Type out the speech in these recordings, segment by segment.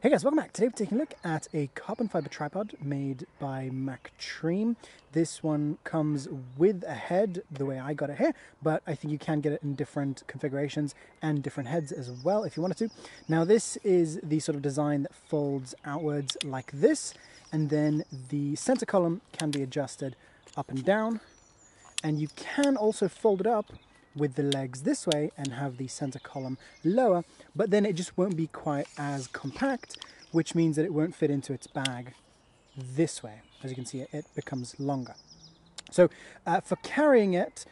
Hey guys, welcome back. Today we're taking a look at a carbon fiber tripod made by Mactrem. This one comes with a head, the way I got it here, but I think you can get it in different configurations and different heads as well if you wanted to. Now this is the sort of design that folds outwards like this, and then the center column can be adjusted up and down, and you can also fold it up with the legs this way and have the center column lower, but then it just won't be quite as compact, which means that it won't fit into its bag this way. As you can see, it becomes longer. So for carrying it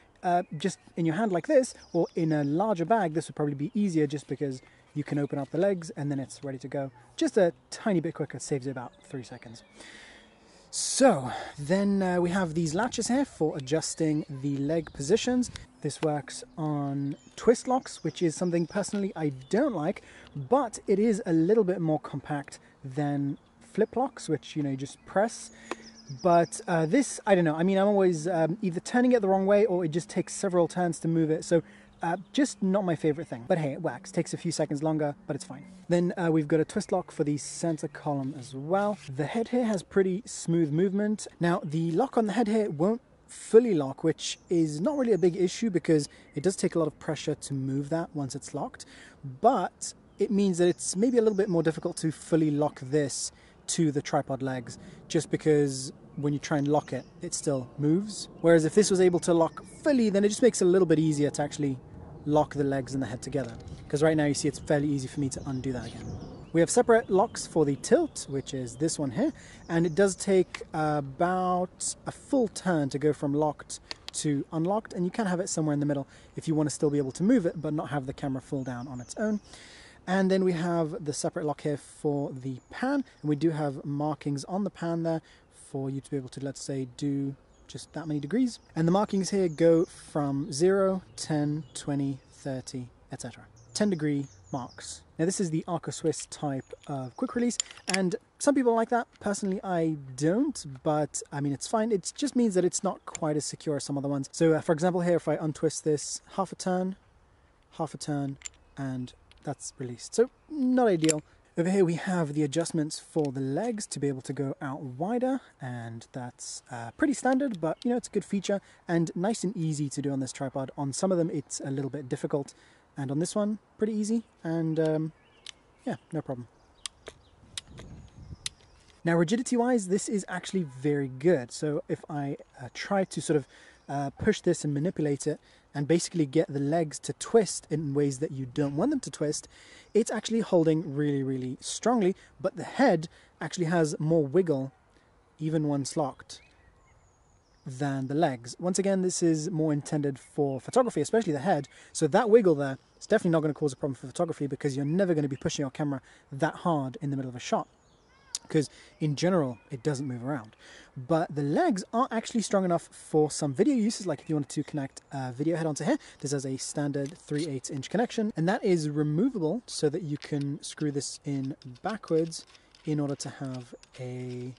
just in your hand like this, or in a larger bag, this would probably be easier just because you can open up the legs and then it's ready to go. Just a tiny bit quicker, saves you about 3 seconds. So then we have these latches here for adjusting the leg positions. This works on twist locks, which is something personally I don't like, but it is a little bit more compact than flip locks, which you just press. But this, I don't know, I mean, I'm always either turning it the wrong way or it just takes several turns to move it. So just not my favorite thing, but hey, it works. Takes a few seconds longer, but it's fine. Then we've got a twist lock for the center column as well. The head here has pretty smooth movement. Now the lock on the head here won't fully lock, which is not really a big issue because it does take a lot of pressure to move that once it's locked, but it means that it's maybe a little bit more difficult to fully lock this to the tripod legs, just because when you try and lock it, it still moves. Whereas if this was able to lock fully, then it just makes it a little bit easier to actually lock the legs and the head together. Because right now you see it's fairly easy for me to undo that again. We have separate locks for the tilt, which is this one here, and it does take about a full turn to go from locked to unlocked, and you can have it somewhere in the middle if you want to still be able to move it but not have the camera fall down on its own. And then we have the separate lock here for the pan, and we do have markings on the pan there for you to be able to, let's say, do just that many degrees. And the markings here go from 0, 10, 20, 30, etc. 10-degree marks. Now this is the Arco Swiss type of quick release, and some people like that. Personally, I don't, but I mean, it's fine. It just means that it's not quite as secure as some other ones. So for example here, if I untwist this, half a turn, and that's released. So not ideal. Over here we have the adjustments for the legs to be able to go out wider, and that's pretty standard, but it's a good feature and nice and easy to do on this tripod. On some of them it's a little bit difficult, and on this one pretty easy, and yeah, no problem. Now rigidity wise, this is actually very good. So if I try to sort of push this and manipulate it and basically get the legs to twist in ways that you don't want them to twist, it's actually holding really, really strongly, but the head actually has more wiggle, even once locked, than the legs. Once again, this is more intended for photography, especially the head, so that wiggle there is definitely not going to cause a problem for photography because you're never going to be pushing your camera that hard in the middle of a shot, because in general it doesn't move around. But the legs are actually strong enough for some video uses, like if you wanted to connect a video head onto here. This has a standard 3/8 inch connection, and that is removable so that you can screw this in backwards in order to have a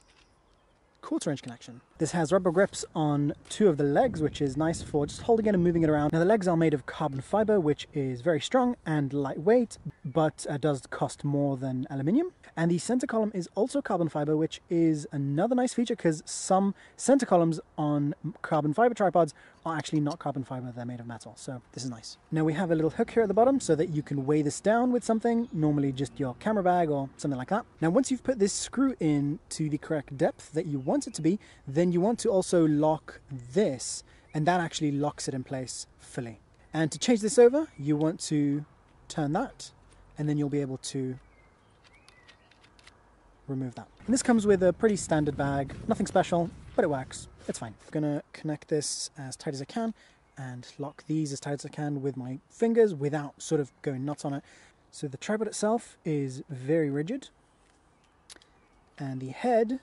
1/4 inch connection. This has rubber grips on 2 of the legs, which is nice for just holding it and moving it around. Now the legs are made of carbon fiber, which is very strong and lightweight, but does cost more than aluminium. And the center column is also carbon fiber, which is another nice feature because some center columns on carbon fiber tripods are actually not carbon fiber, they're made of metal. So this is nice. Now we have a little hook here at the bottom so that you can weigh this down with something, normally just your camera bag or something like that. Now once you've put this screw in to the correct depth that you want it to be, then you want to also lock this, and that actually locks it in place fully. And to change this over, you want to turn that, and then you'll be able to remove that. And this comes with a pretty standard bag, nothing special, but it works. It's fine. I'm gonna connect this as tight as I can and lock these as tight as I can with my fingers without sort of going nuts on it. So the tripod itself is very rigid, and the head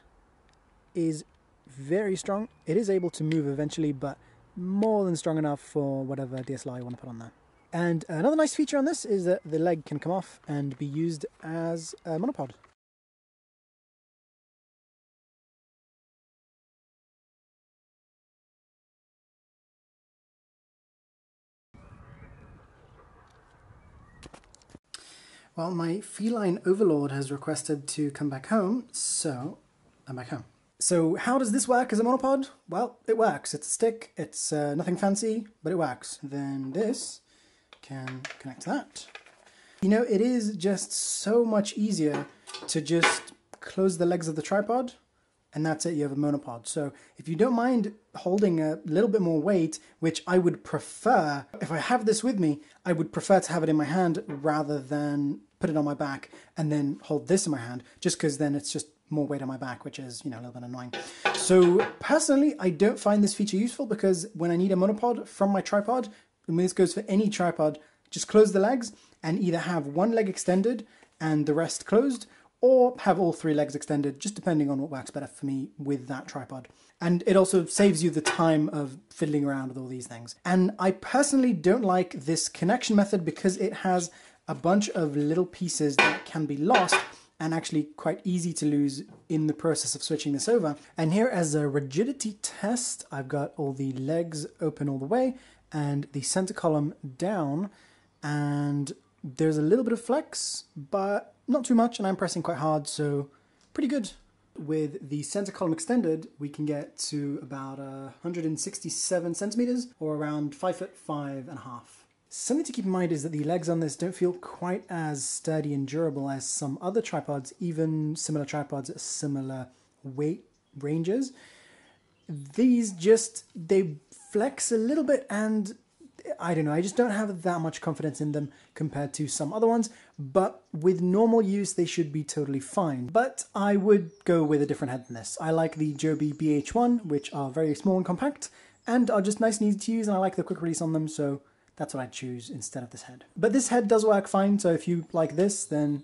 is very strong. It is able to move eventually, but more than strong enough for whatever DSLR you want to put on there. And another nice feature on this is that the leg can come off and be used as a monopod. Well, my feline overlord has requested to come back home, so I'm back home. So how does this work as a monopod? Well, it works. It's a stick, it's nothing fancy, but it works. Then this can connect to that. You know, it is just so much easier to just close the legs of the tripod, and that's it, you have a monopod. So if you don't mind holding a little bit more weight, which I would prefer, if I have this with me, I would prefer to have it in my hand rather than put it on my back and then hold this in my hand, just because then it's just more weight on my back, which is, you know, a little bit annoying. So personally, I don't find this feature useful because when I need a monopod from my tripod, and this goes for any tripod, just close the legs and either have one leg extended and the rest closed, or have all three legs extended, just depending on what works better for me with that tripod. And it also saves you the time of fiddling around with all these things. And I personally don't like this connection method because it has a bunch of little pieces that can be lost and actually quite easy to lose in the process of switching this over. And here as a rigidity test, I've got all the legs open all the way and the center column down, and there's a little bit of flex, but not too much, and I'm pressing quite hard, so pretty good. With the center column extended, we can get to about 167 centimeters, or around 5'5.5". Something to keep in mind is that the legs on this don't feel quite as sturdy and durable as some other tripods, even similar tripods at similar weight ranges. These just, they flex a little bit, and I don't know, I just don't have that much confidence in them compared to some other ones, but with normal use they should be totally fine. But I would go with a different head than this. I like the Joby BH1, which are very small and compact, and are just nice and easy to use, and I like the quick release on them, so that's what I'd choose instead of this head. But this head does work fine, so if you like this, then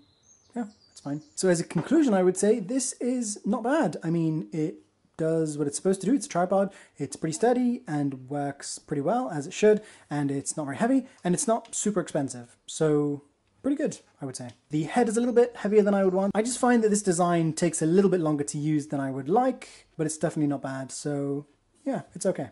yeah, it's fine. So as a conclusion, I would say this is not bad. I mean, it does what it's supposed to do. It's a tripod, it's pretty steady and works pretty well as it should, and it's not very heavy, and it's not super expensive. So pretty good, I would say. The head is a little bit heavier than I would want. I just find that this design takes a little bit longer to use than I would like, but it's definitely not bad. So yeah, it's okay.